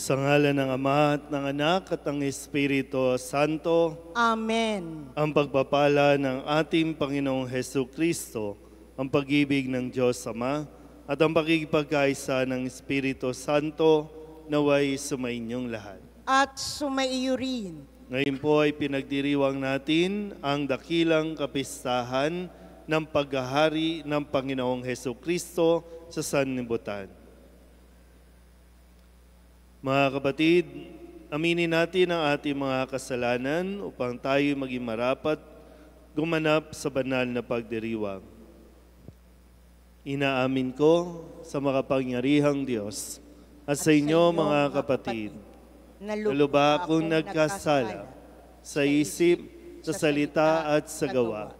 Sa ngalan ng Ama at ng Anak at ng Espiritu Santo, Amen. ang pagpapala ng ating Panginoong Hesus Kristo, ang pag-ibig ng Diyos Ama, at ang pakikipagkaisa ng Espiritu Santo naway sumainyong lahat. At sumaiyo rin. Ngayon po ay pinagdiriwang natin ang dakilang kapistahan ng paghahari ng Panginoong Hesus Kristo sa sanlibutan. Mga kapatid, aminin natin ang ating mga kasalanan upang tayo maging marapat gumanap sa banal na pagdiriwang. Inaamin ko sa makapangyarihang Diyos at sa inyo mga kapatid, na lubha akong nagkasala sa isip, sa salita at sa gawa,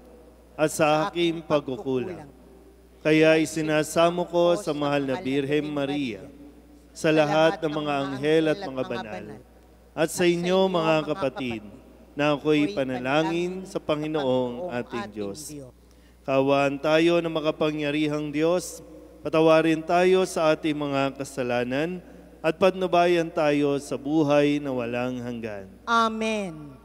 at sa aking pagkukulang. Kaya isinasamo ko sa mahal na Birhen Maria, sa lahat ng mga anghel at mga banal, at sa inyo mga kapatid, na ako'y panalangin sa Panginoong ating Diyos. Kaawaan tayo ng makapangyarihang Diyos, patawarin tayo sa ating mga kasalanan, at patnubayan tayo sa buhay na walang hanggan. Amen.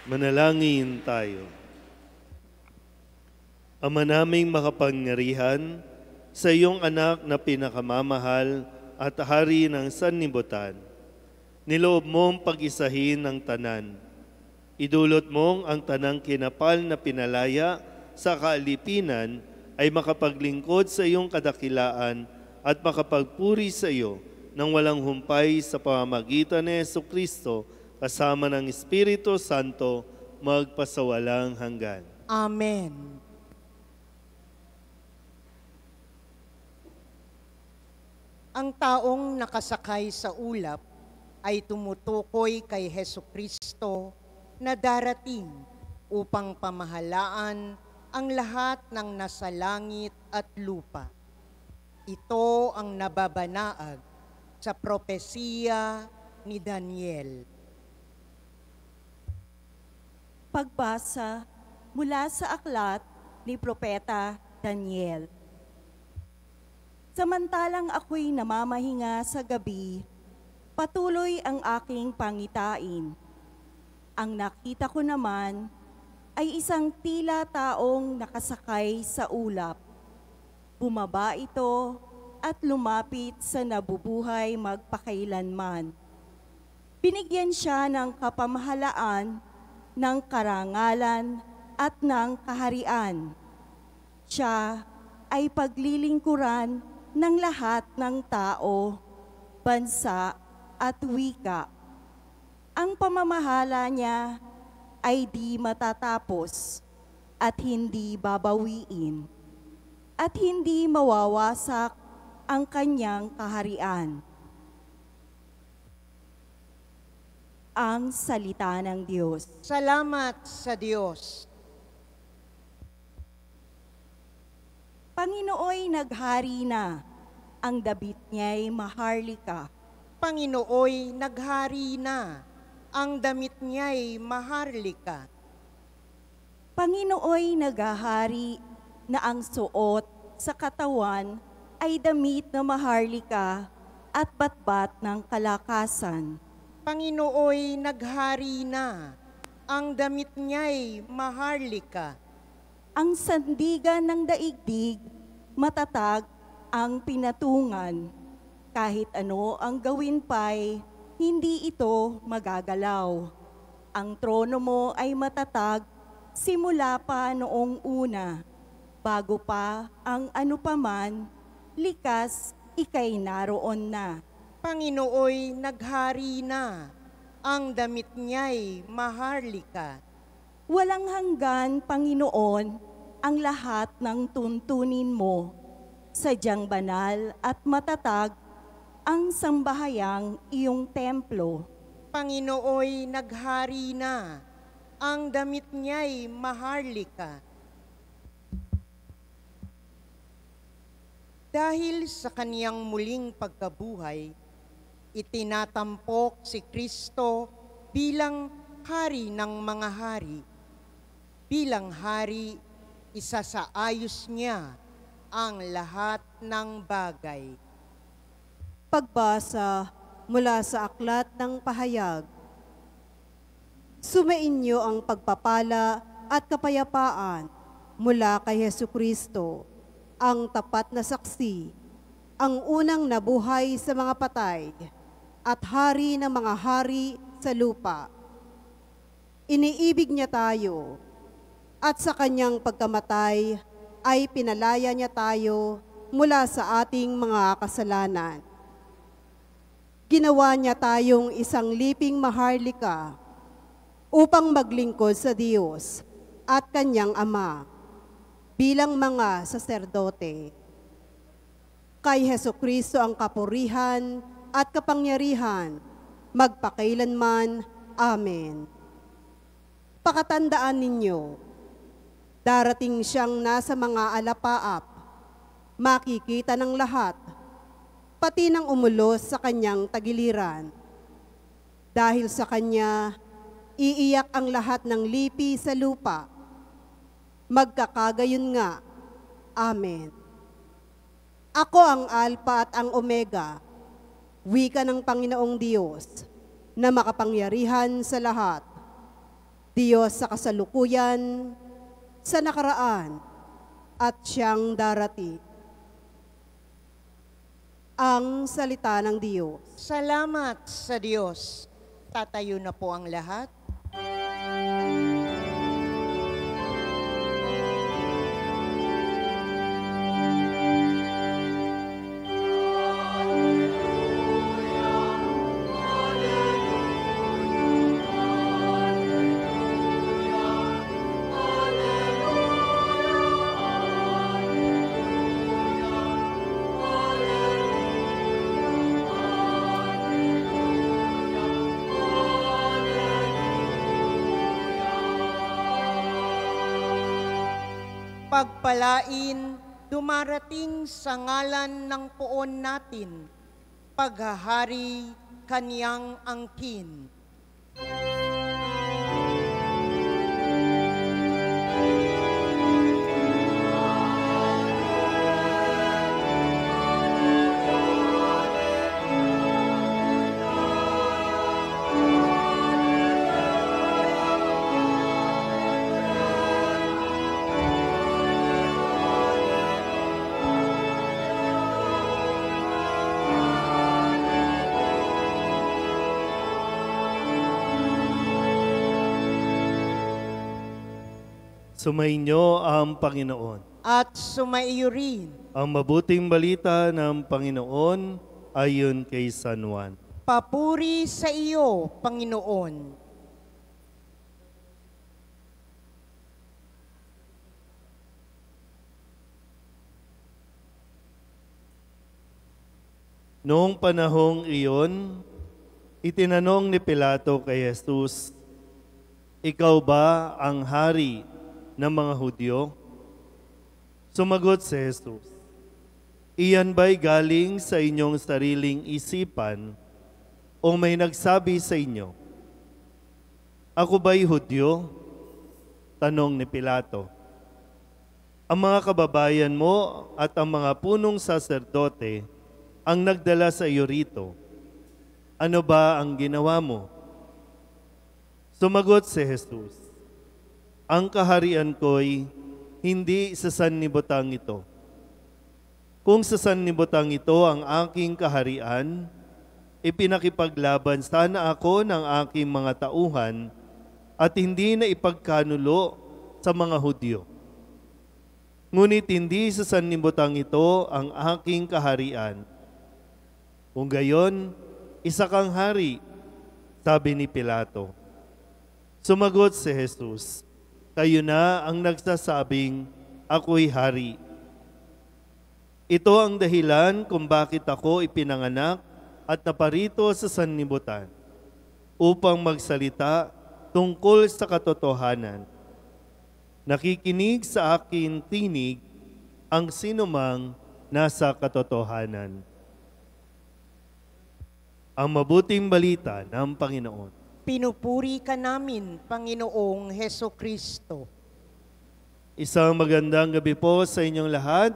Manalangin tayo. Ama naming makapangyarihan, sa iyong anak na pinakamamahal at hari ng sanlibutan, niloob mong pag-isahin ang tanan. Idulot mong ang tanang kinapal na pinalaya sa kaalipinan ay makapaglingkod sa iyong kadakilaan at makapagpuri sa iyo nang walang humpay sa pamamagitan ni Jesucristo kasama ng Espiritu Santo magpasawalang hanggan. Amen. Ang taong nakasakay sa ulap ay tumutukoy kay Jesucristo na darating upang pamahalaan ang lahat ng nasa langit at lupa. Ito ang nababanaag sa propesiya ni Daniel. Pagbasa mula sa aklat ni Propeta Daniel. Samantalang ako'y namamahinga sa gabi, patuloy ang aking pangitain. Ang nakita ko naman ay isang tila taong nakasakay sa ulap. Bumaba ito at lumapit sa nabubuhay magpakailanman. Binigyan siya ng kapamahalaan, ng karangalan at ng kaharian. Siya ay paglilingkuran ng lahat ng tao, bansa at wika. Ang pamamahala niya ay di matatapos at hindi babawiin, at hindi mawawasak ang kanyang kaharian. Ang salita ng Diyos. Salamat sa Diyos. Panginooy naghari na, ang dabit niya'y maharlika. Panginooy naghari na, ang damit niya'y maharlika. Panginooy naghahari na ang suot sa katawan ay damit na maharlika at batbat ng kalakasan. Panginooy naghari na, ang damit niya'y maharlika. Ang sandigan ng daigdig, matatag ang pinatungan. Kahit ano ang gawin pa'y, hindi ito magagalaw. Ang trono mo ay matatag simula pa noong una. Bago pa ang anupaman, likas ika'y naroon na. Panginooy naghari na, ang damit niya'y maharlika. Walang hanggan, Panginoon, ang lahat ng tuntunin mo. Sadyang banal at matatag ang sambahayang iyong templo. Panginooy naghari na, ang damit niya'y maharlika. Dahil sa kaniyang muling pagkabuhay, itinatampok si Kristo bilang hari ng mga hari. Bilang hari, isa sa ayos niya ang lahat ng bagay. Pagbasa mula sa aklat ng pahayag. Sumainyo ang pagpapala at kapayapaan mula kay Jesucristo, ang tapat na saksi, ang unang nabuhay sa mga patay, at hari ng mga hari sa lupa. Iniibig niya tayo, at sa kanyang pagkamatay ay pinalaya niya tayo mula sa ating mga kasalanan. Ginawa niya tayong isang liping maharlika upang maglingkod sa Diyos at kanyang Ama bilang mga saserdote. Kay Jesucristo ang kapurihan at kapangyarihan magpakailanman. Amen. Pakatandaan ninyo, darating siyang nasa mga alapaap, makikita ng lahat, pati ng umulos sa kanyang tagiliran. Dahil sa kanya, iiyak ang lahat ng lipi sa lupa. Magkakagayon nga. Amen. Ako ang Alpha at ang Omega, wika ng Panginoong Diyos, na makapangyarihan sa lahat. Diyos sa kasalukuyan, sa nakaraan, at siyang darating. Ang salita ng Diyos. Salamat sa Diyos. Tatayo na po ang lahat. Pagpalain, dumarating sa ngalan ng poon natin, paghahari kaniyang angkin. Sumainyo ang Panginoon. At sumaiyo rin. Ang mabuting balita ng Panginoon ayon kay San Juan. Papuri sa iyo, Panginoon. Noong panahong iyon, itinanong ni Pilato kay Jesus, "Ikaw ba ang hari ng mga Hudyo?" Sumagot si Jesus, "Iyan ba'y galing sa inyong sariling isipan o may nagsabi sa inyo? Ako ba'y Hudyo?" Tanong ni Pilato. "Ang mga kababayan mo at ang mga punong saserdote ang nagdala sa iyo rito. Ano ba ang ginawa mo?" Sumagot si Jesus, "Ang kaharian ko'y hindi sa sanlibutan ito. Kung sa sanlibutan ito ang aking kaharian, ipinakipaglaban sana ako ng aking mga tauhan at hindi na ipagkanulo sa mga Hudyo. Ngunit hindi sa sanlibutan ito ang aking kaharian. Kung gayon, isa kang hari," sabi ni Pilato. Sumagot si Jesus, "Kayo na ang nagsasabing ako'y hari. Ito ang dahilan kung bakit ako ipinanganak at naparito sa sanlibutan, upang magsalita tungkol sa katotohanan. Nakikinig sa aking tinig ang sinumang nasa katotohanan." Ang mabuting balita ng Panginoon. Pinupuri ka namin, Panginoong Hesukristo. Isang magandang gabi po sa inyong lahat.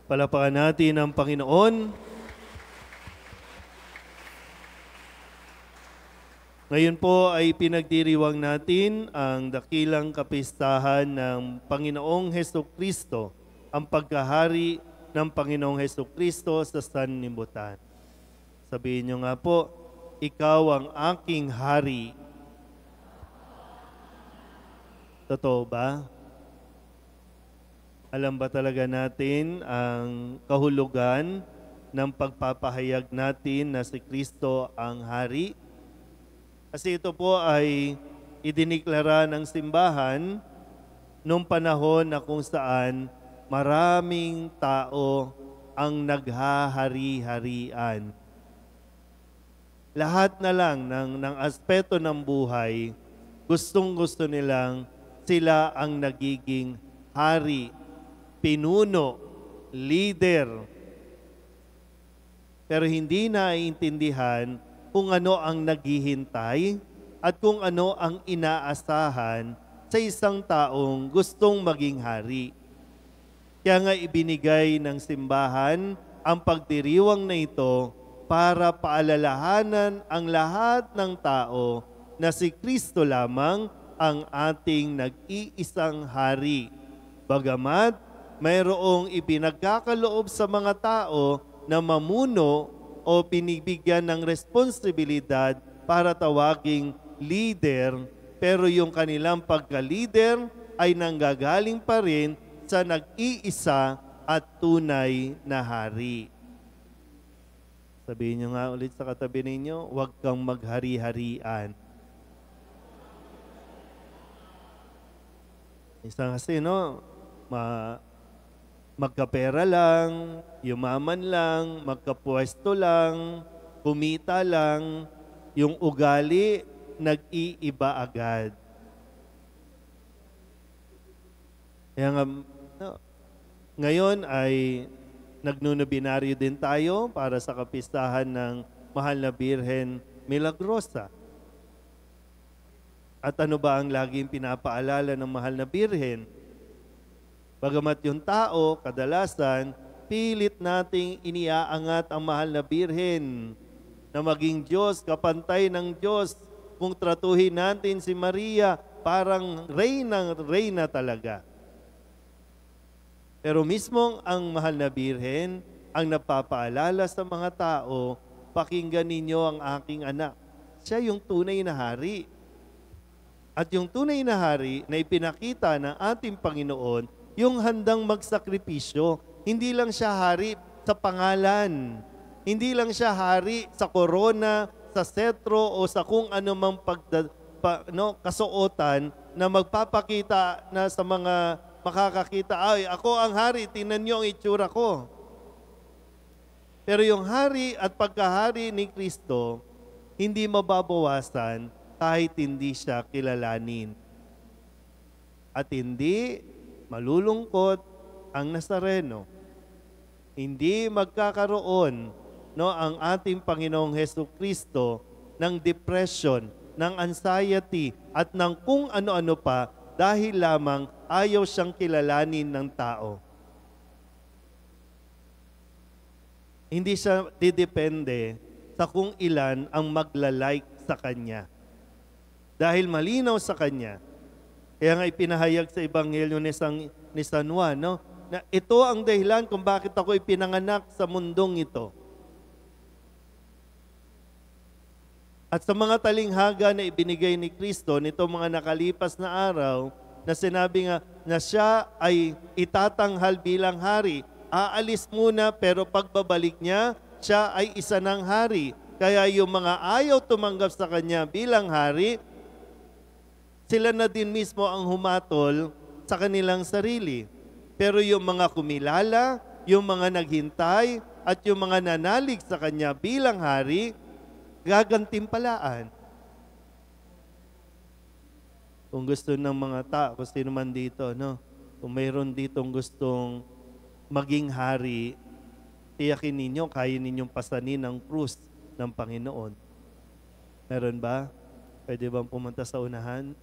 Palapakan natin ang Panginoon. Ngayon po ay pinagdiriwang natin ang dakilang kapistahan ng Panginoong Hesukristo, ang pagkahari ng Panginoong Hesukristo sa sanlibutan. Sabihin niyo nga po, "Ikaw ang aking hari." Totoo ba? Alam ba talaga natin ang kahulugan ng pagpapahayag natin na si Kristo ang hari? Kasi ito po ay idiniklara ng simbahan noong panahon na kung saan maraming tao ang naghahari-harian. Lahat na lang ng aspeto ng buhay, gustong-gusto nilang sila ang nagiging hari, pinuno, leader. Pero hindi naiintindihan kung ano ang naghihintay at kung ano ang inaasahan sa isang taong gustong maging hari. Kaya nga ibinigay ng simbahan ang pagdiriwang na ito para paalalahanan ang lahat ng tao na si Kristo lamang ang ating nag-iisang hari. Bagamat mayroong ipinagkakaloob sa mga tao na mamuno o pinibigyan ng responsibilidad para tawaging leader, pero yung kanilang pagka-leader ay nanggagaling pa rin sa nag-iisa at tunay na hari. Sabihin nyo nga ulit sa katabi ninyo, huwag kang maghari-harian. Isa kasi, magkapera lang, yumaman lang, magkapwesto lang, kumita lang, yung ugali nag-iiba agad. Kaya nga, ngayon ay nagnunubinaryo din tayo para sa kapistahan ng Mahal na Birhen Milagrosa. At ano ba ang laging pinapaalala ng Mahal na Birhen? Bagamat yung tao, kadalasan, pilit nating iniaangat ang Mahal na Birhen na maging Diyos, kapantay ng Diyos. Kung tratuhin natin si Maria, parang reyna talaga. Pero mismong ang Mahal na Birhen ang napapaalala sa mga tao, pakinggan ninyo ang aking anak. Siya yung tunay na hari. At yung tunay na hari na ipinakita ng ating Panginoon, yung handang magsakripisyo. Hindi lang siya hari sa pangalan. Hindi lang siya hari sa korona, sa setro o sa kung anumang kasuotan na magpapakita na sa mga makakakita, ay, ako ang hari, tingnan niyo ang itsura ko. Pero yung hari at pagkahari ni Kristo, hindi mababawasan kahit hindi siya kilalanin. At hindi malulungkot ang Nazareno. Hindi magkakaroon ang ating Panginoong Hesukristo ng depression, ng anxiety, at ng kung ano-ano pa dahil lamang ayaw siyang kilalanin ng tao. Hindi siya didepende sa kung ilan ang magla-like sa Kanya. Dahil malinaw sa Kanya, kaya nga ipinahayag sa Ebanghelyo ni San Juan, na ito ang dahilan kung bakit ako ipinanganak sa mundong ito. At sa mga talinghaga na ibinigay ni Kristo nito mga nakalipas na araw, na sinabi nga na siya ay itatanghal bilang hari. Aalis muna pero pagbabalik niya, siya ay isa ng hari. Kaya yung mga ayaw tumanggap sa kanya bilang hari, sila na din mismo ang humatol sa kanilang sarili. Pero yung mga kumilala, yung mga naghintay, at yung mga nanalig sa kanya bilang hari, gagantimpalaan. Kung gusto ng mga tao, kung sino man dito, kung mayroon ditong gustong maging hari, tiyakin ninyo, kaya ninyong pasanin ang krus ng Panginoon. Meron ba? Pwede bang pumunta sa unahan?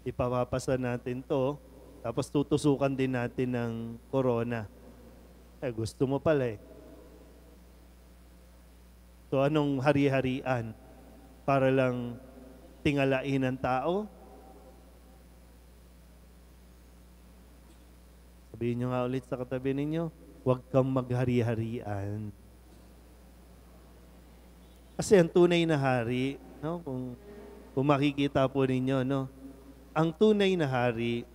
Ipapapasa natin to, tapos tutusukan din natin ng corona. Gusto mo pala eh. So anong hari-harian? Para lang tingalain ng tao? Sabihin nyo nga ulit sa katabi ninyo, huwag kang maghari-harian. Kasi ang tunay na hari, kung makikita po ninyo, ang tunay na hari,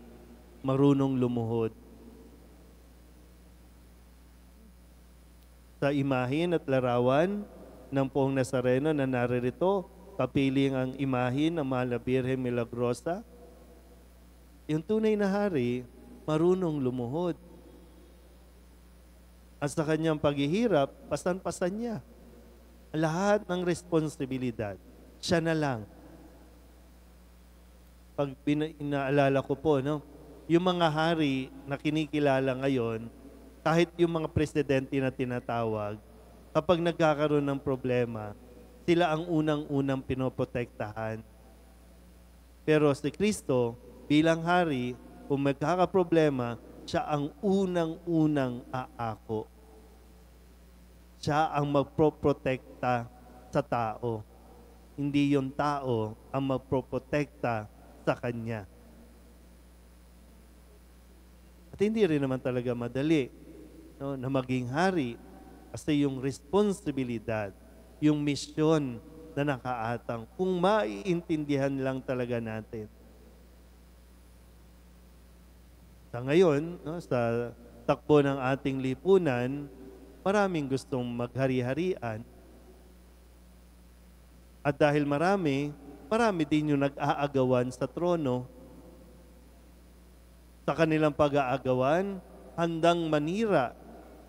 marunong lumuhod. Sa imahin at larawan ng Poong Nazareno na naririto, kapiling ang imahin ng Mahal na Birhen Milagrosa, yung tunay na hari, marunong lumuhod. At sa kanyang paghihirap, pasan-pasan niya. Lahat ng responsibilidad, siya na lang. Pag inaalala ko po, yung mga hari na kinikilala ngayon, kahit yung mga presidente na tinatawag, kapag nagkakaroon ng problema, sila ang unang-unang pinoprotektahan. Pero si Kristo, bilang hari, kung magkakaproblema, siya ang unang-unang aako. Siya ang magproprotekta sa tao. Hindi yung tao ang magproprotekta sa kanya. At hindi rin naman talaga madali, no, na maging hari kasi yung responsibilidad, yung misyon na nakaatang, kung maiintindihan lang talaga natin. Sa ngayon, no, sa takbo ng ating lipunan, maraming gustong maghari-harian. At dahil marami din yung nag-aagawan sa trono. Sa kanilang pag-aagawan, handang manira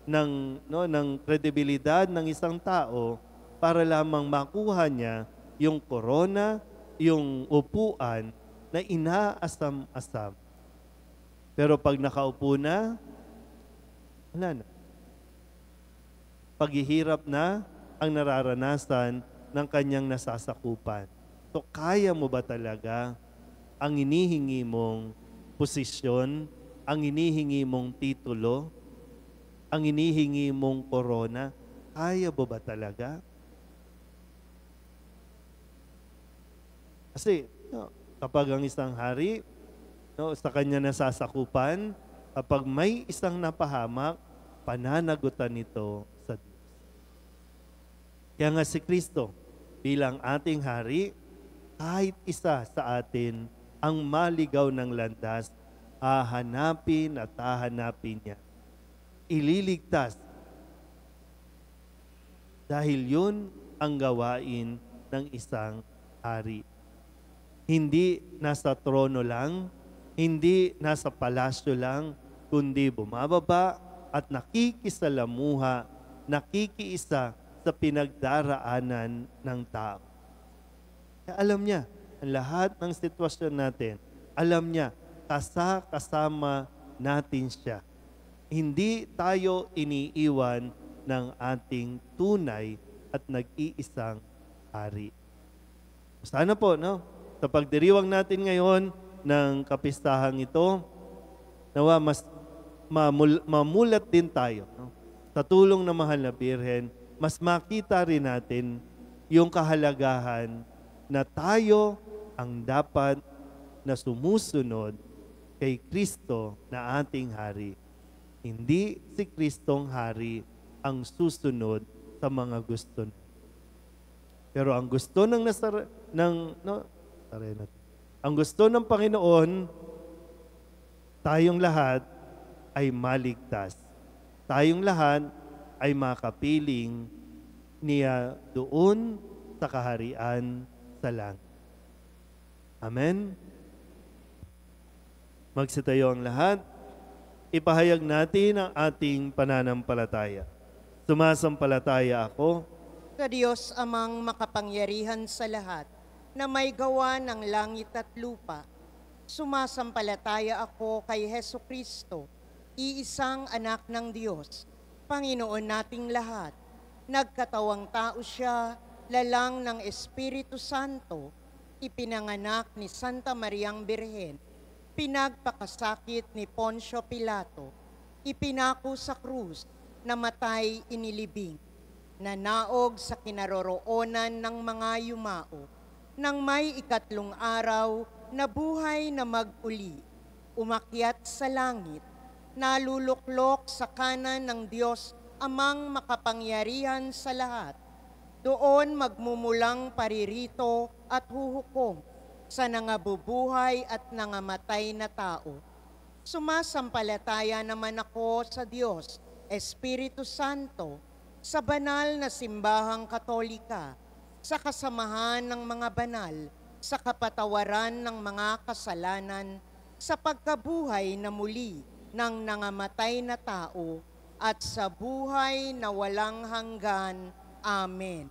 ng kredibilidad ng isang tao para lamang makuha niya yung korona, yung upuan na inaasam-asam. Pero pag nakaupo na, wala na. Paghihirap na ang nararanasan ng kanyang nasasakupan. So kaya mo ba talaga ang inihingi mong posisyon, ang inihingi mong titulo, ang inihingi mong korona? Kaya mo ba talaga? Kasi kapag ang isang hari, sa kanya nasasakupan, kapag may isang napahamak, pananagutan nito sa Diyos. Kaya nga si Kristo, bilang ating hari, kahit isa sa atin ang maligaw ng landas, hahanapin at hahanapin niya. Ililigtas. Dahil yun ang gawain ng isang hari. Hindi nasa trono lang, hindi nasa palasyo lang, kundi bumababa at nakikisalamuha, nakikiisa sa pinagdaraanan ng tao. Kaya alam niya, ang lahat ng sitwasyon natin, alam niya, kasama natin siya. Hindi tayo iniiwan ng ating tunay at nag-iisang hari. Sana po, no? Sa pagdiriwang natin ngayon ng kapistahang ito, nawa mas mamulat din tayo, no? Sa tulong ng Mahal na Birhen, mas makita rin natin yung kahalagahan na tayo ang dapat na sumusunod kay Kristo na ating hari. Hindi si Kristong hari ang susunod sa mga gusto. Pero ang gusto ang gusto ng Panginoon, tayong lahat ay maligtas. Tayong lahat ay makapiling niya doon sa kaharian sa langit. Amen? Magsitayo ang lahat. Ipahayag natin ang ating pananampalataya. Sumasampalataya ako sa Diyos amang makapangyarihan sa lahat, na may gawa ng langit at lupa. Sumasampalataya ako kay Hesukristo, iisang anak ng Diyos, Panginoon nating lahat. Nagkatawang tao siya, lalang ng Espiritu Santo, ipinanganak ni Santa Mariang Birhen, pinagpakasakit ni Poncio Pilato, ipinako sa krus, namatay inilibing, nanaog sa kinaroroonan ng mga yumao, nang may ikatlong araw, nabuhay na mag-uli, umakyat sa langit, naluluklok sa kanan ng Diyos amang makapangyarihan sa lahat. Doon magmumulang paririto at huhukom sa nangabubuhay at nangamatay na tao. Sumasampalataya naman ako sa Diyos, Espiritu Santo, sa banal na simbahang Katolika, sa kasamahan ng mga banal, sa kapatawaran ng mga kasalanan, sa pagkabuhay na muli ng nangamatay na tao, at sa buhay na walang hanggan. Amen.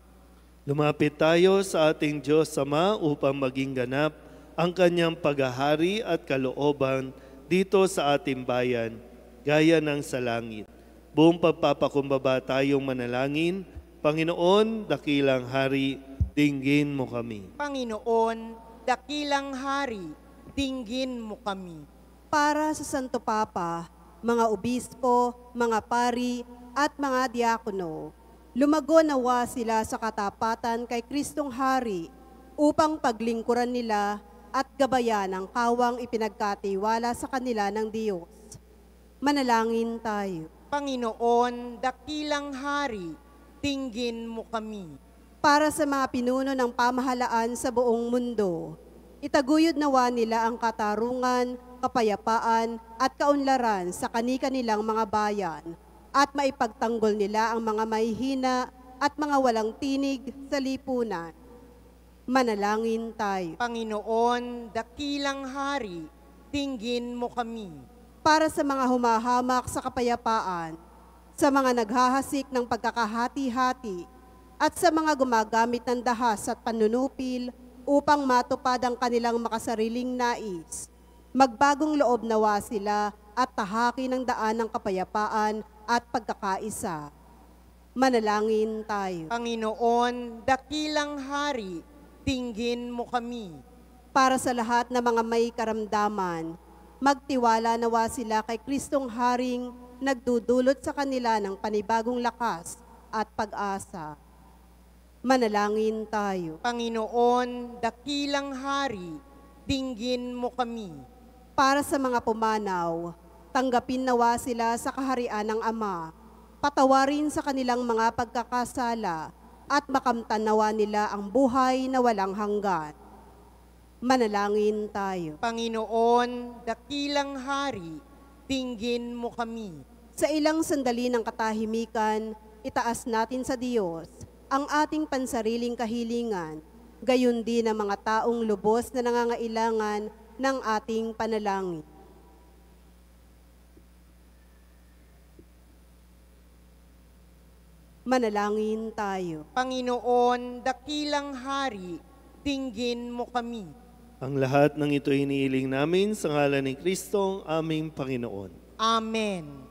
Lumapit tayo sa ating Diyos Ama upang maging ganap ang kanyang paghahari at kalooban dito sa ating bayan, gaya ng sa langit. Buong pagpapakumbaba tayong manalangin. Panginoon, dakilang hari, dinggin mo kami. Panginoon, dakilang hari, dinggin mo kami. Para sa Santo Papa, mga obispo, mga pari, at mga diakono, lumago nawa sila sa katapatan kay Kristong Hari upang paglingkuran nila at gabayan ang kawang ipinagkatiwala sa kanila ng Diyos. Manalangin tayo. Panginoon, dakilang hari, tinggin mo kami. Para sa mga pinuno ng pamahalaan sa buong mundo, itaguyod nawa nila ang katarungan, kapayapaan at kaunlaran sa kani-kanilang mga bayan at maipagtanggol nila ang mga mahihina at mga walang tinig sa lipunan. Manalangin tayo. Panginoon, dakilang hari, tinggin mo kami. Para sa mga humahamak sa kapayapaan, sa mga naghahasik ng pagkakahati-hati, at sa mga gumagamit ng dahas at panunupil upang matupad ang kanilang makasariling nais. Magbagong loob nawa sila at tahakin ang daan ng kapayapaan at pagkakaisa. Manalangin tayo. Panginoon, dakilang hari, tinggin mo kami. Para sa lahat ng mga may karamdaman, magtiwala nawa sila kay Kristong Haring nagdudulot sa kanila ng panibagong lakas at pag-asa. Manalangin tayo. Panginoon, dakilang hari, tinggin mo kami. Para sa mga pumanaw, tanggapin nawa sila sa kaharian ng Ama, patawarin sa kanilang mga pagkakasala, at makamtan nawa nila ang buhay na walang hanggan. Manalangin tayo. Panginoon, dakilang hari, tinggin mo kami. Sa ilang sandali ng katahimikan, itaas natin sa Diyos ang ating pansariling kahilingan, gayon din ang mga taong lubos na nangangailangan ng ating panalangin. Manalangin tayo. Panginoon, dakilang hari, tinggin mo kami. Ang lahat ng ito iniiling namin sa ngalan ni Kristo, aming Panginoon. Amen.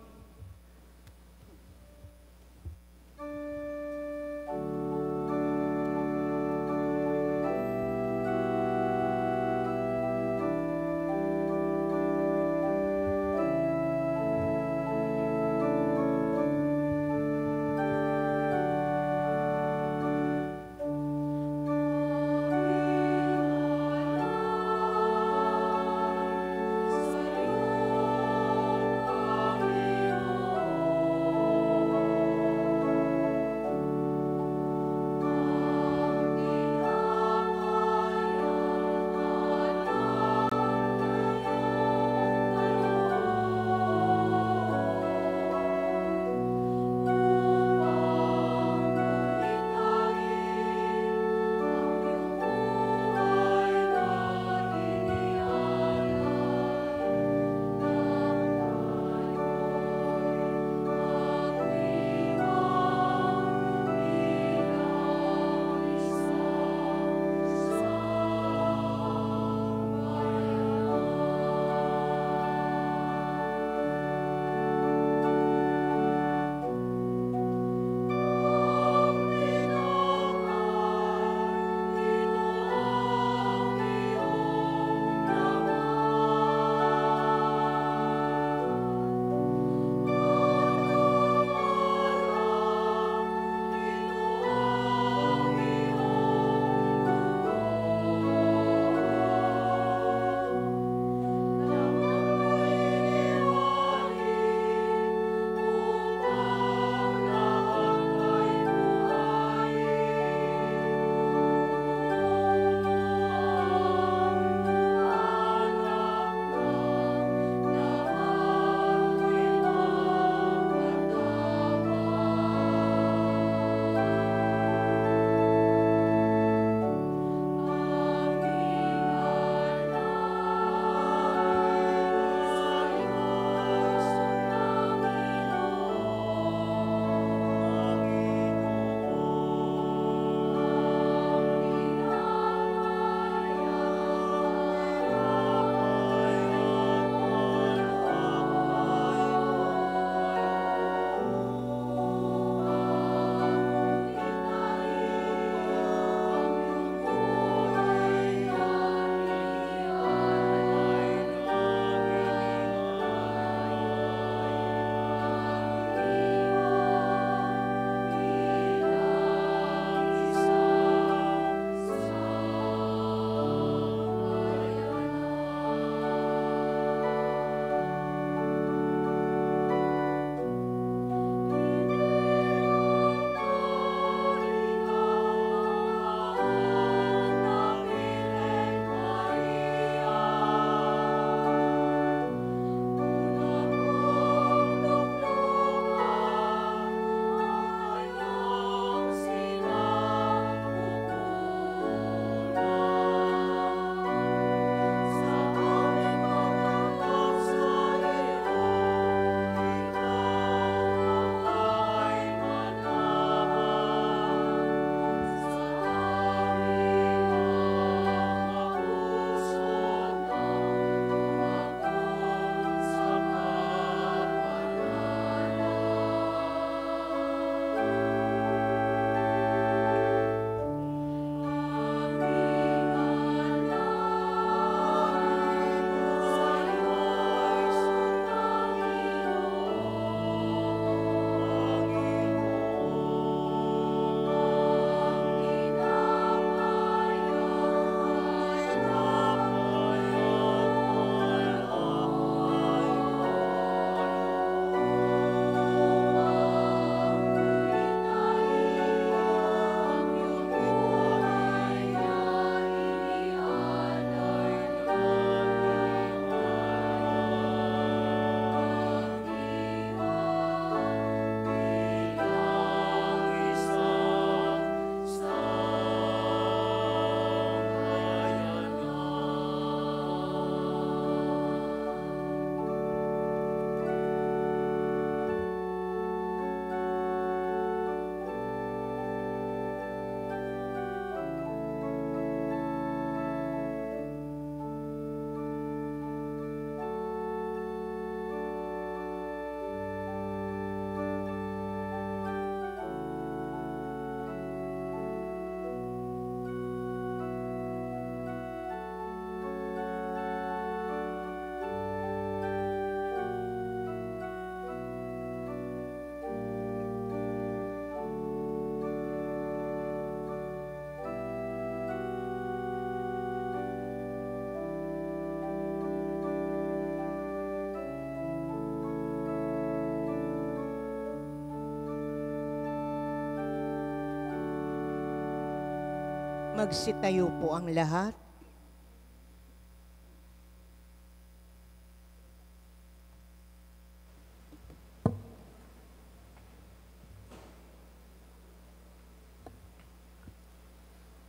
Magsitayo po ang lahat.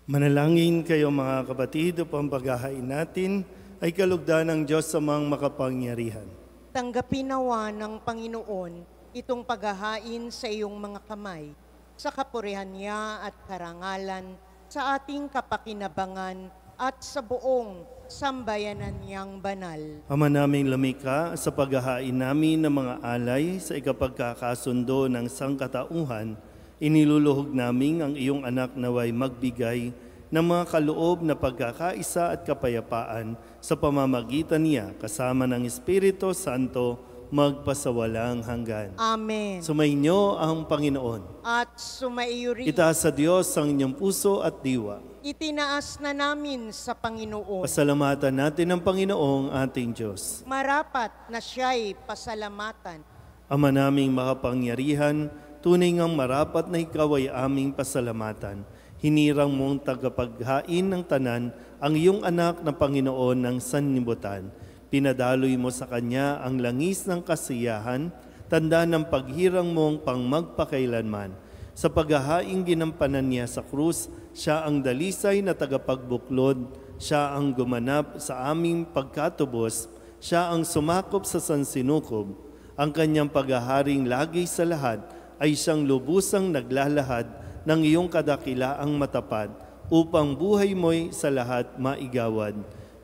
Manalangin kayo mga kapatid upang paghahain natin ay kalugdan ng Diyos sa mga makapangyarihan. Tanggapin nawa ng Panginoon itong paghahain sa iyong mga kamay, sa kapurihan niya at karangalan, sa ating kapakinabangan at sa buong sambayanan niyang banal. Ama naming lumikha, sa paghahain namin ng mga alay sa ikapagkakasundo ng sangkatauhan, iniluluhog namin ang iyong anak naway magbigay ng mga kaloob na pagkakaisa at kapayapaan sa pamamagitan niya kasama ng Espiritu Santo magpasawalang hanggan. Amen. Sumainyo ang Panginoon. At sumaiyo rin. Itaas sa Diyos ang inyong puso at diwa. Itinaas na namin sa Panginoon. Pasalamatan natin ang Panginoong ating Diyos. Marapat na siya'y pasalamatan. Ama naming makapangyarihan, tunay ngang marapat na ikaw ay aming pasalamatan. Hinirang mong tagapaghain ng tanan ang iyong anak na Panginoon ng sanlibutan. Pinadaloy mo sa kanya ang langis ng kasiyahan, tanda ng paghirang mong pangmagpakailanman. Sa paghahaing ginampanan niya sa krus, siya ang dalisay na tagapagbuklod, siya ang gumanap sa aming pagkatubos, siya ang sumakop sa sansinukob. Ang kanyang paghaharing lagi sa lahat ay siyang lubusang naglalahad ng iyong kadakilaang matapat upang buhay mo'y sa lahat maigawad.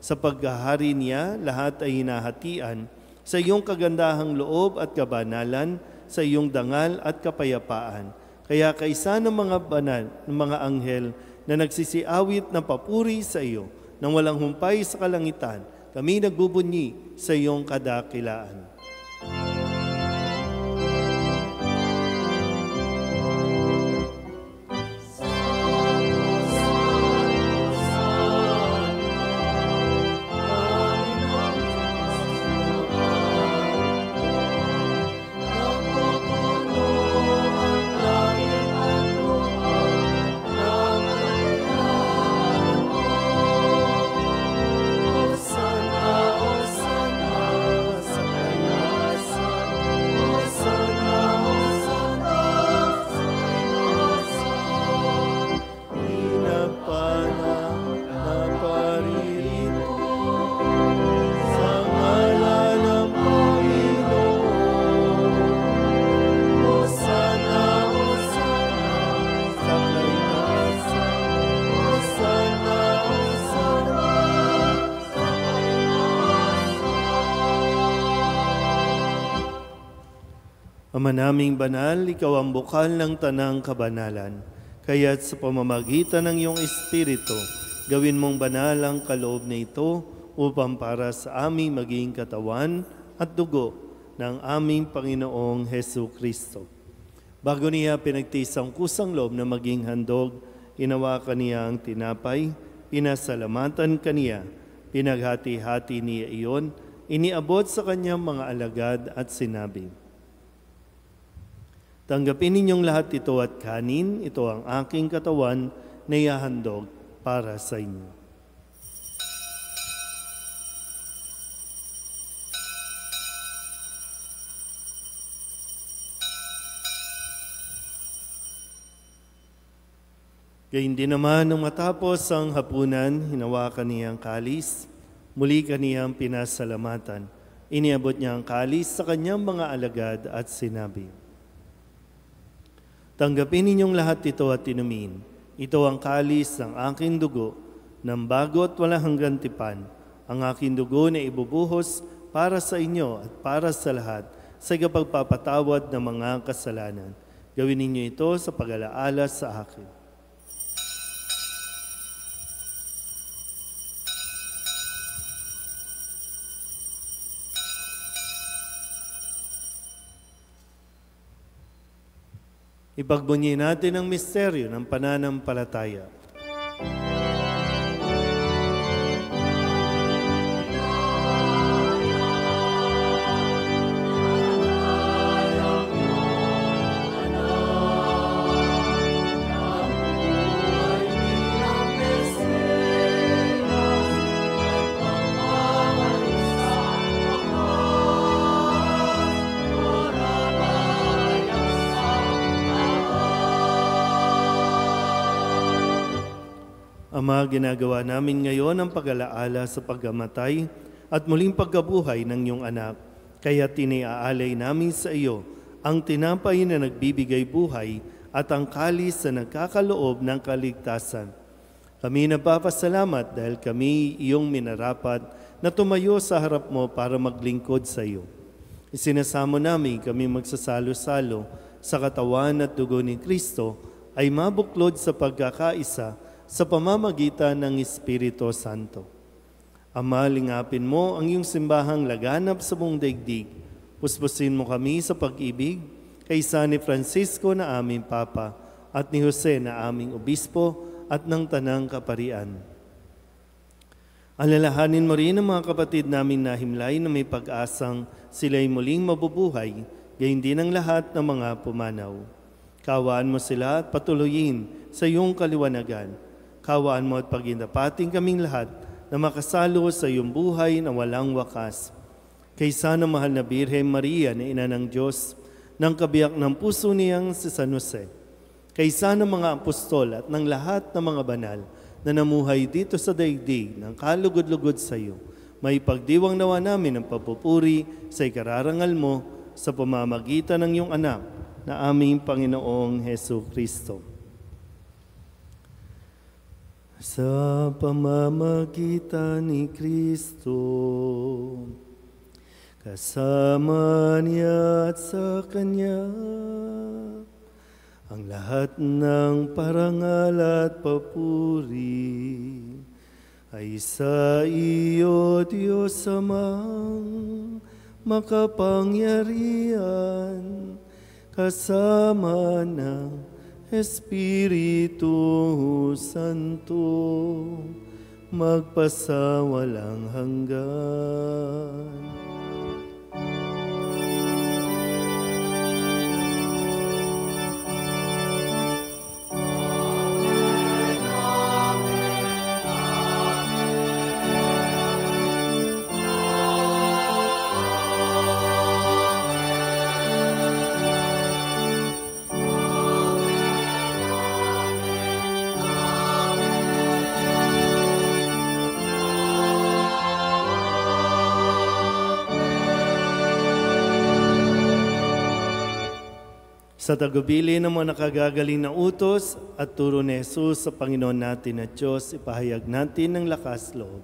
Sa paghahari niya, lahat ay hinahatian sa iyong kagandahang loob at kabanalan, sa iyong dangal at kapayapaan. Kaya kaisa ng mga banal, ng mga anghel na nagsisiawit na papuri sa iyo, nang walang humpay sa kalangitan, kami nagbubunyi sa iyong kadakilaan. Ama naming banal, ikaw ang bukal ng tanang kabanalan. Kaya't sa pamamagitan ng iyong Espiritu, gawin mong banal ang kaloob na ito upang para sa aming maging katawan at dugo ng aming Panginoong Hesu Kristo. Bago niya pinagtiis ang kusang loob na maging handog, inawakan niya ang tinapay, pinasalamatan kaniya, pinaghati-hati niya iyon, iniabot sa kanyang mga alagad at sinabi, tanggapin ninyong lahat ito at kanin, ito ang aking katawan na ihahandog para sa inyo. Gayun din naman nung matapos ang hapunan, hinawakan niya ang kalis, muli kaniyang pinasalamatan. Iniabot niya ang kalis sa kanyang mga alagad at sinabi, tanggapin ninyong lahat ito at inumin. Ito ang kalis ng aking dugo, ng bago at walang hanggang tipan. Ang aking dugo na ibubuhos para sa inyo at para sa lahat sa ikapagpapatawad ng mga kasalanan. Gawin ninyo ito sa pag-alaala sa akin. Ipagbunyi natin ang misteryo ng pananampalataya. Ama, ginagawa namin ngayon ang pag-alaala sa pagkamatay at muling pagkabuhay ng iyong anak. Kaya tiniaalay namin sa iyo ang tinapay na nagbibigay buhay at ang kalis na nagkakaloob ng kaligtasan. Kami nagpapasalamat dahil kami iyong minarapat na tumayo sa harap mo para maglingkod sa iyo. Isinasamo namin kami magsasalo-salo sa katawan at dugo ni Kristo ay mabuklod sa pagkakaisa sa pamamagitan ng Espiritu Santo. Ama, lingapin mo ang iyong simbahang laganap sa buong daigdig. Puspusin mo kami sa pag-ibig kay San Francisco na aming Papa at ni Jose na aming Obispo at ng Tanang Kaparian. Alalahanin mo rin ang mga kapatid namin na himlay na may pag-asang sila'y muling mabubuhay, gayon din ang lahat ng mga pumanaw. Kawaan mo sila at patuloyin sa iyong kaliwanagan. Kawaan mo at pagindapating kaming lahat na makasalo sa iyong buhay na walang wakas. Kaysa na mahal na Birhen Maria na Ina ng Diyos, ng kabiyak ng puso niyang si San Jose. Kaysa ng mga apostol at ng lahat ng mga banal na namuhay dito sa daigdig ng kalugod-lugod sa iyo, may pagdiwang nawa namin ang papupuri sa ikararangal mo sa pamamagitan ng iyong anak na aming Panginoong Hesu Kristo. Sa pamamagitan ni Kristo, kasama niya at sa Kanya, ang lahat ng parangal at papuri ay sa iyo, Diyos Amang makapangyarihan, kasama ng Espiritu Santo, magpasawalang hanggan. Sa tagubili ng mga nakagagaling na utos at turo ni Jesus sa Panginoon natin at Diyos, ipahayag natin ng lakas loob.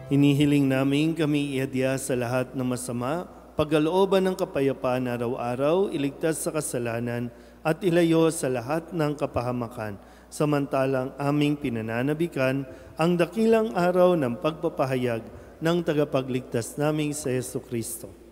Hinihiling namin kami iadya sa lahat ng masama, pagkalooban ng kapayapaan araw-araw, iligtas sa kasalanan at ilayo sa lahat ng kapahamakan, samantalang aming pinananabikan ang dakilang araw ng pagpapahayag ng tagapagligtas naming sa Jesucristo.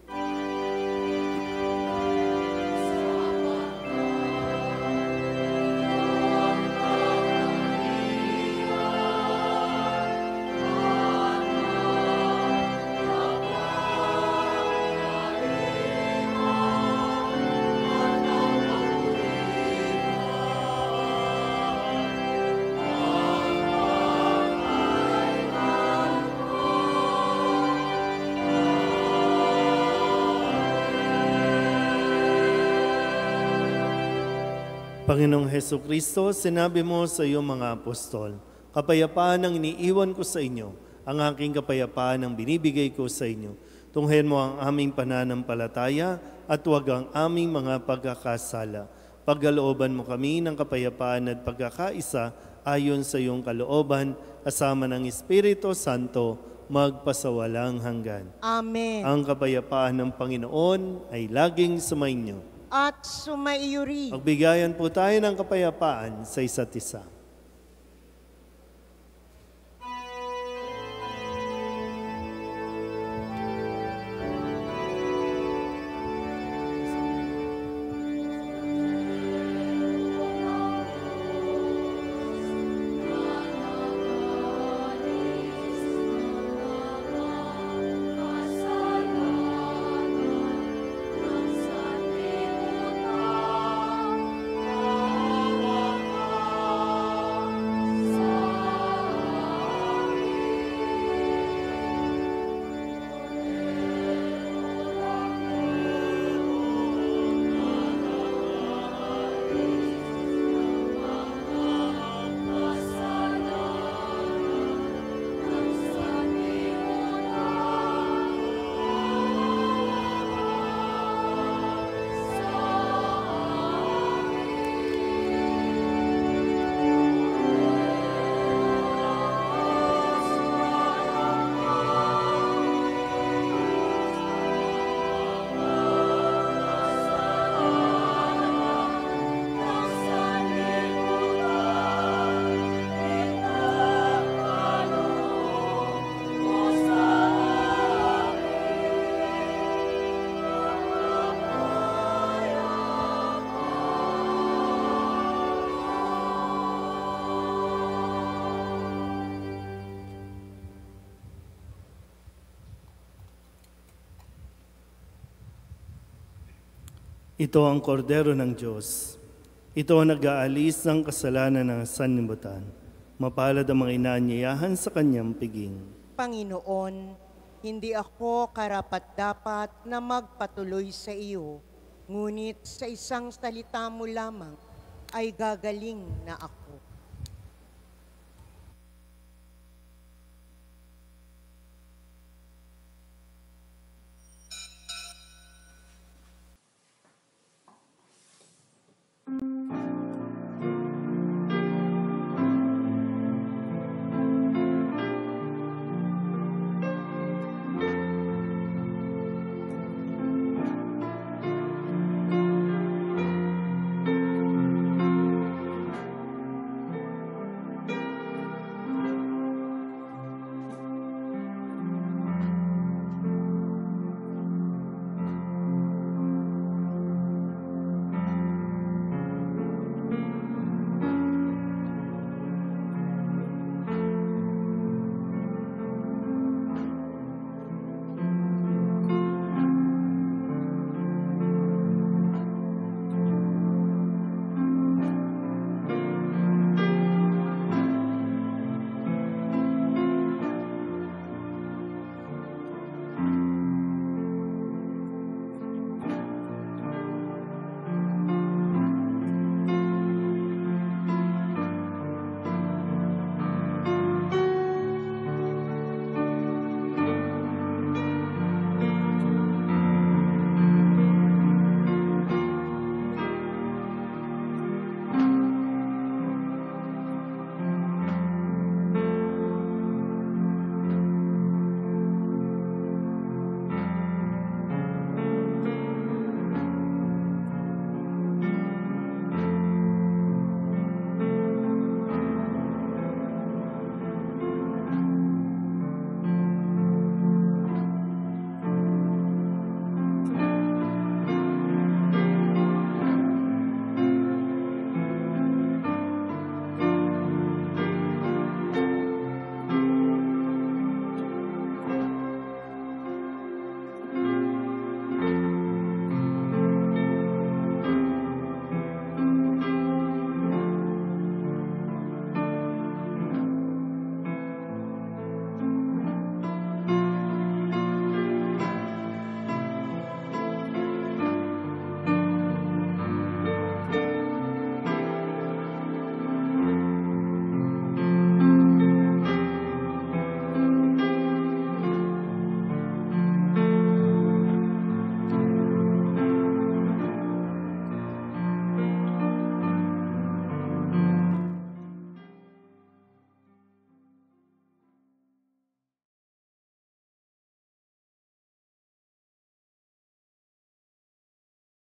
Panginoong Hesukristo, sinabi mo sa iyong mga apostol, kapayapaan ang iniiwan ko sa inyo, ang aking kapayapaan ang binibigay ko sa inyo. Tunghayan mo ang aming pananampalataya at huwag ang aming mga pagkakasala. Pagkalooban mo kami ng kapayapaan at pagkakaisa ayon sa iyong kalooban, kasama ng Espiritu Santo, magpasawalang hanggan. Amen. Ang kapayapaan ng Panginoon ay laging sumainyo. At sumaiyo rin. Magbigayan po tayo ng kapayapaan sa isa't isa. Ito ang kordero ng Diyos. Ito ang nag-aalis ng kasalanan ng sanlibutan. Mapalad ang mga inaanyayahan sa kanyang piging. Panginoon, hindi ako karapat-dapat na magpatuloy sa iyo, ngunit sa isang salita mo lamang ay gagaling na ako.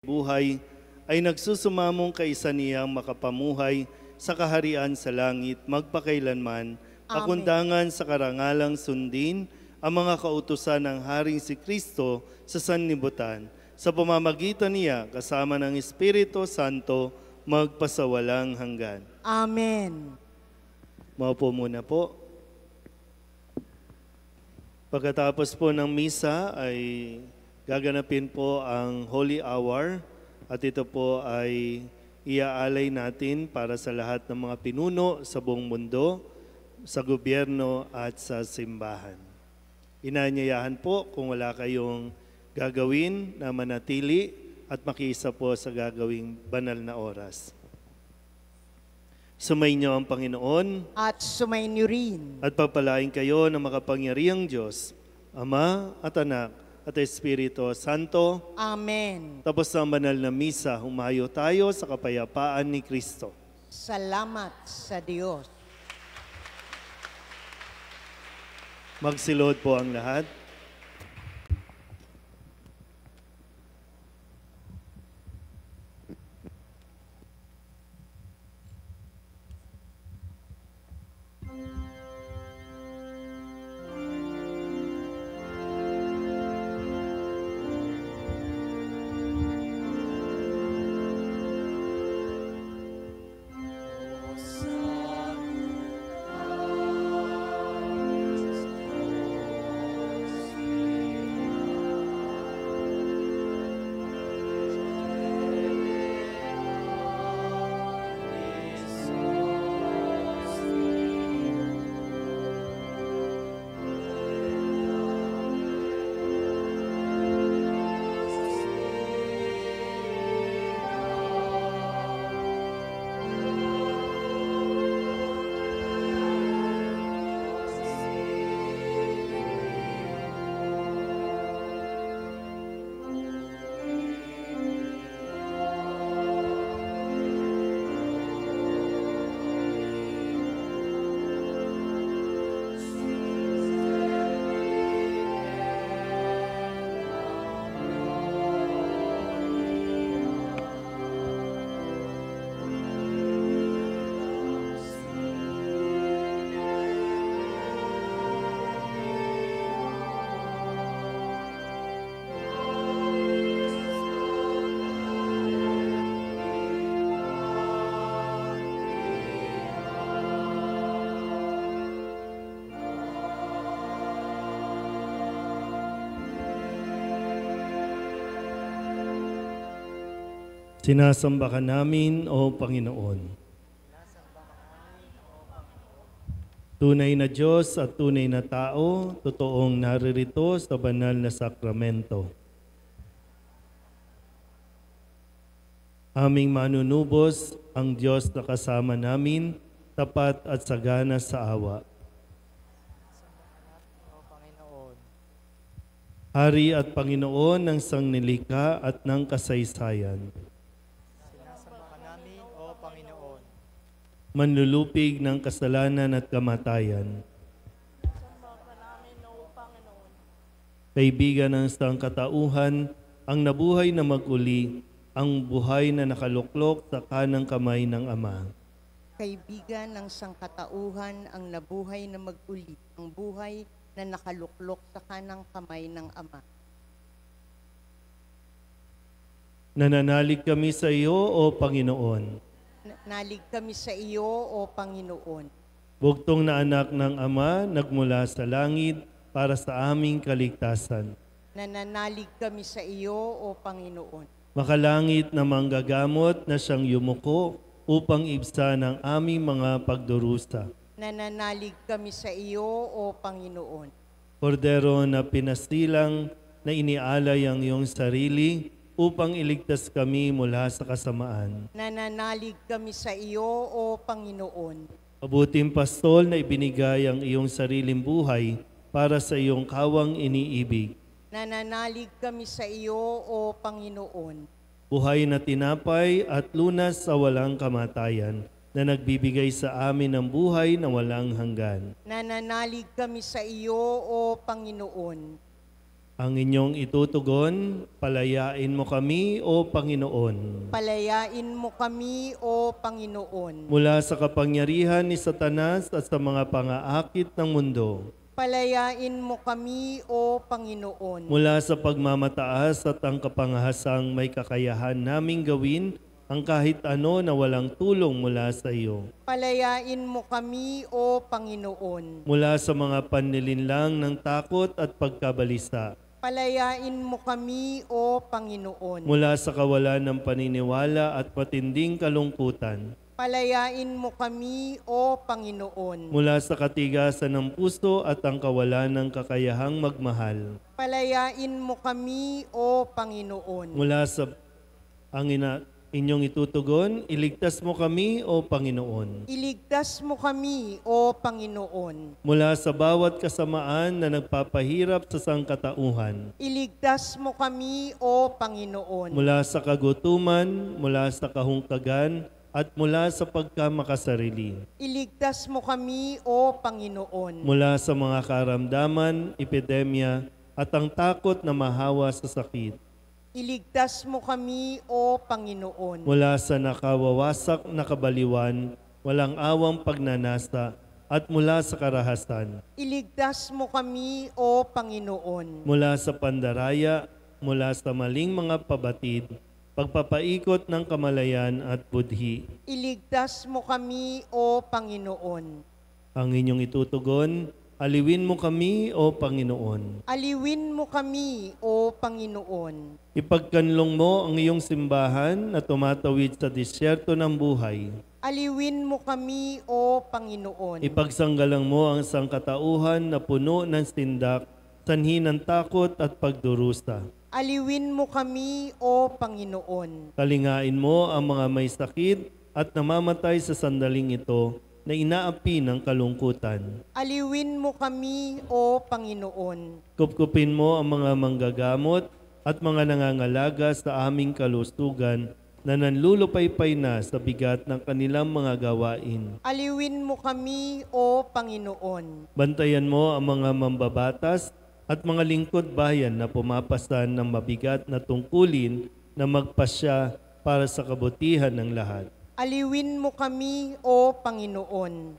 buhay, ay nagsusumamong kaisa niyang makapamuhay sa kaharian sa langit magpakailanman, pakundangan sa karangalang sundin ang mga kautusan ng Haring si Kristo sa sanlibutan, sa pamamagitan niya kasama ng Espiritu Santo magpasawalang hanggan. Amen. Maupo muna po. Pagkatapos po ng misa ay gaganapin po ang Holy Hour at ito po ay iaalay natin para sa lahat ng mga pinuno sa buong mundo, sa gobyerno at sa simbahan. Inanyayahan po kung wala kayong gagawin na manatili at makiisa po sa gagawing banal na oras. Sumainyo ang Panginoon At sumainyo rin. at pagpalain kayo ng makapangyarihang Diyos, Ama at Anak at Espiritu Santo. Amen. Tapos ang banal na misa, humayo tayo sa kapayapaan ni Kristo. Salamat sa Diyos. Magsilod po ang lahat. Sinasamba ka namin, O Panginoon. Tunay na Diyos at tunay na tao, totoong naririto sa banal na sakramento. Aming manunubos ang Diyos na kasama namin, tapat at sagana sa awa. Hari at Panginoon ng sanglilikha at ng kasaysayan. Manlulupig ng kasalanan at kamatayan. Kaibigan ng sangkatauhan, ang nabuhay na maguli, ang buhay na nakaluklok sa kanang kamay ng Ama. Kaibigan ng sangkatauhan, ang nabuhay na mag-uli, ang buhay na nakaluklok sa kanang kamay ng Ama. Nananalig kami sa iyo, O Panginoon. Nalig kami sa iyo, O Panginoon. Bugtong na anak ng Ama, nagmula sa langit para sa aming kaligtasan. Nananalig kami sa iyo, O Panginoon. Makalangit na manggagamot na siyang yumuko upang ibsa ng aming mga pagdurusa. Nananalig kami sa iyo, O Panginoon. Kordero na pinasilang na inialay ang iyong sarili upang iligtas kami mula sa kasamaan. Nananalig kami sa iyo, O Panginoon. Mabuting pastol na ibinigay ang iyong sariling buhay para sa iyong kawang iniibig. Nananalig kami sa iyo, O Panginoon. Buhay na tinapay at lunas sa walang kamatayan na nagbibigay sa amin ng buhay na walang hanggan. Nananalig kami sa iyo, O Panginoon. Ang inyong itutugon, palayain mo kami, O Panginoon. Palayain mo kami, O Panginoon. Mula sa kapangyarihan ni Satanas at sa mga pangaakit ng mundo. Palayain mo kami, O Panginoon. Mula sa pagmamataas at ang kapangahasang may kakayahan naming gawin ang kahit ano na walang tulong mula sa iyo. Palayain mo kami, O Panginoon. Mula sa mga panlilinlang ng takot at pagkabalisa. Palayain mo kami, O Panginoon. Mula sa kawalan ng paniniwala at matinding kalungkutan. Palayain mo kami, O Panginoon. Mula sa katigasan ng puso at ang kawalan ng kakayahang magmahal. Palayain mo kami, O Panginoon. Mula sa inyong itutugon, iligtas mo kami, O Panginoon. Iligtas mo kami, O Panginoon. Mula sa bawat kasamaan na nagpapahirap sa sangkatauhan. Iligtas mo kami, O Panginoon. Mula sa kagutuman, mula sa kahungkagan, at mula sa pagkamakasarili. Iligtas mo kami, O Panginoon. Mula sa mga karamdaman, epidemya, at ang takot na mahawa sa sakit. Iligtas mo kami, O Panginoon. Mula sa nakawawasak na kabaliwan, walang awang pagnanasa, at mula sa karahasan. Iligtas mo kami, O Panginoon. Mula sa pandaraya, mula sa maling mga pabatid, pagpapaikot ng kamalayan at budhi. Iligtas mo kami, O Panginoon. Ang inyong itutugon, aliwin mo kami, O Panginoon. Aliwin mo kami, O Panginoon. Ipagkanlong mo ang iyong simbahan na tumatawid sa disyerto ng buhay. Aliwin mo kami, O Panginoon. Ipagsanggalang mo ang sangkatauhan na puno ng sindak, sanhi ng takot at pagdurusa. Aliwin mo kami, O Panginoon. Kalingain mo ang mga may sakit at namamatay sa sandaling ito na inaapi ng kalungkutan. Aliwin mo kami, O Panginoon. Kupkupin mo ang mga manggagamot at mga nangangalaga sa aming kalusugan na nanlulupaypay na sa bigat ng kanilang mga gawain. Aliwin mo kami, O Panginoon. Bantayan mo ang mga mambabatas at mga lingkod bayan na pumapasan ng mabigat na tungkulin na magpasya para sa kabutihan ng lahat. Aliwin mo kami, O Panginoon.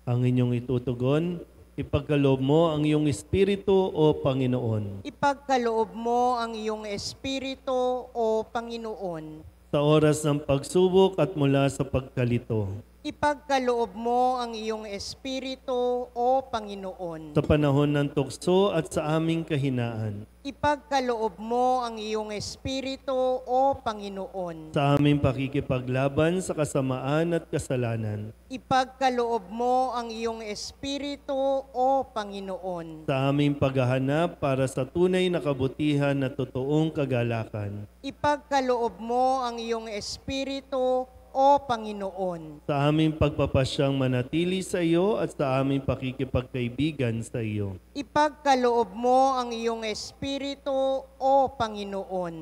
Ang inyong itutugon, ipagkaloob mo ang iyong espiritu, O Panginoon. Ipagkaloob mo ang iyong espiritu, O Panginoon. Sa oras ng pagsubok at mula sa pagkalito. Ipagkaloob mo ang iyong espiritu, O Panginoon. Sa panahon ng tukso at sa aming kahinaan. Ipagkaloob mo ang iyong espiritu, O Panginoon. Sa aming pakikipaglaban sa kasamaan at kasalanan. Ipagkaloob mo ang iyong espiritu, O Panginoon. Sa aming paghahanap para sa tunay na kabutihan na totoong kagalakan. Ipagkaloob mo ang iyong espiritu, O Panginoon. Sa aming pagpapasyang manatili sa iyo at sa aming pakikipagkaibigan sa iyo. Ipagkaloob mo ang iyong espiritu, O Panginoon.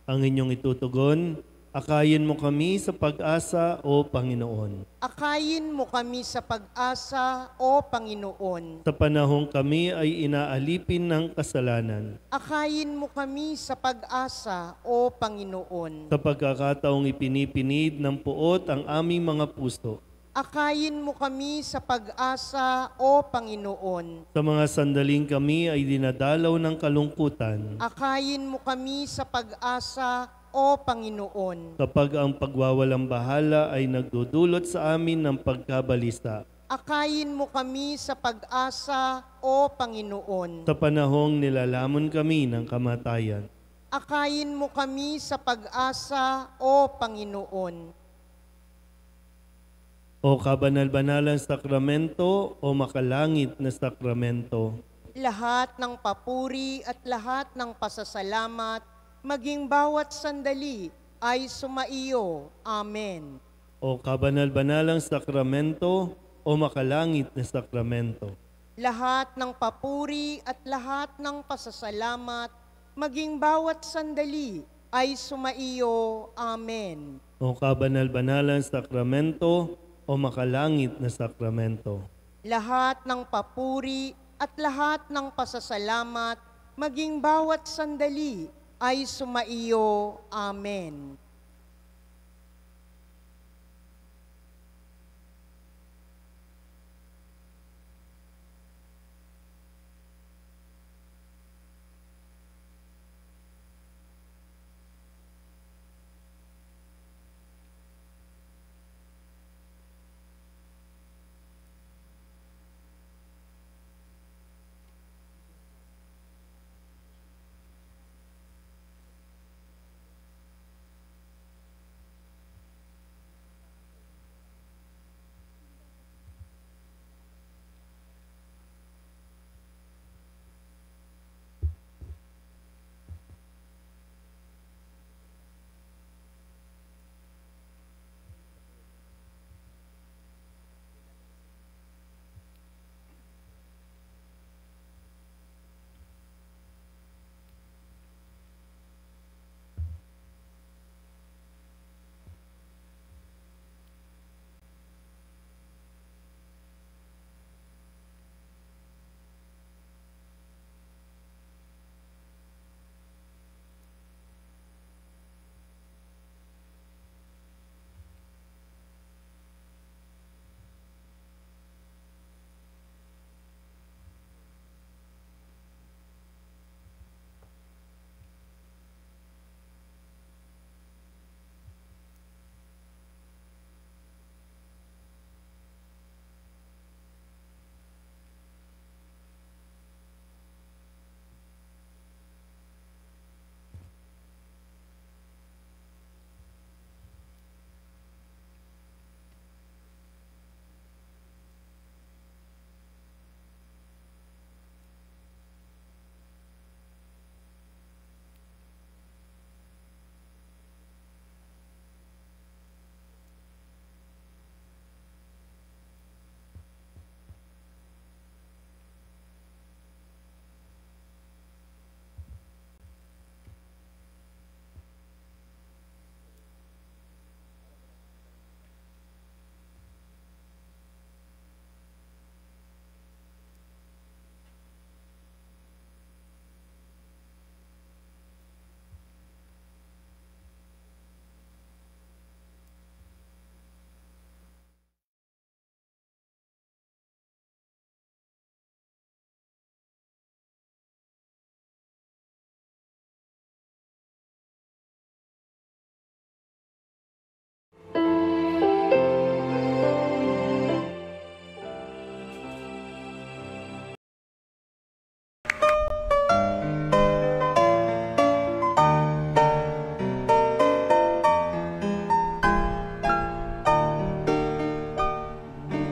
Ang inyong itutugon, akayin mo kami sa pag-asa, O Panginoon. Akayin mo kami sa pag-asa, O Panginoon. Sa panahong kami ay inaalipin ng kasalanan. Akayin mo kami sa pag-asa, O Panginoon. Sa pagkakataong ipinipinid ng puot ang aming mga puso. Akayin mo kami sa pag-asa, O Panginoon. Sa mga sandaling kami ay dinadalaw ng kalungkutan. Akayin mo kami sa pag-asa, O Panginoon. Kapag ang pagwawalang bahala ay nagdudulot sa amin ng pagkabalisa. Akayin mo kami sa pag-asa, O Panginoon. Sa panahong nilalamon kami ng kamatayan. Akayin mo kami sa pag-asa, O Panginoon. O kabanal-banalang sakramento, o makalangit na sakramento. Lahat ng papuri at lahat ng pasasalamat, maging bawat sandali, ay sumaiyo. Amen. O kabanal-banalang sakramento, o makalangit na sakramento. Lahat ng papuri at lahat ng pasasalamat, maging bawat sandali, ay sumaiyo. Amen. O kabanal-banalang sakramento, o makalangit na sakramento. Lahat ng papuri at lahat ng pasasalamat, maging bawat sandali ay sumaiyo. Amen.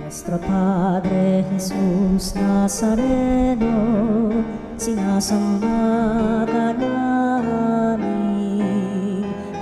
Nuestro Padre Jesús Nazareno, sinasamba ka namin,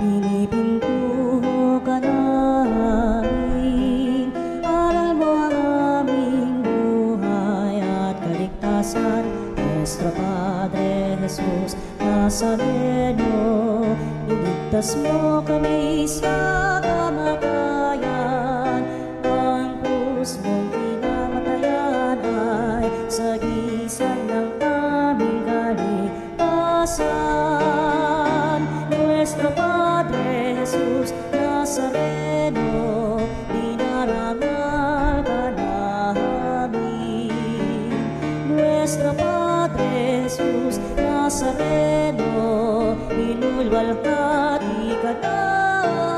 pinipintuho ka namin, aral mo ang aming buhay at kaligtasan. Nuestro Padre Jesús Nazareno, iligtas mo kami sa kamatayan. Ang krus mong pinamatayan ay sagisag ng aming kaligtasan. Nuestro Padre Jesus Nazareno, dinarangal ka namin. Nuestro Padre Jesus Nazareno, inulwalhati ka namin.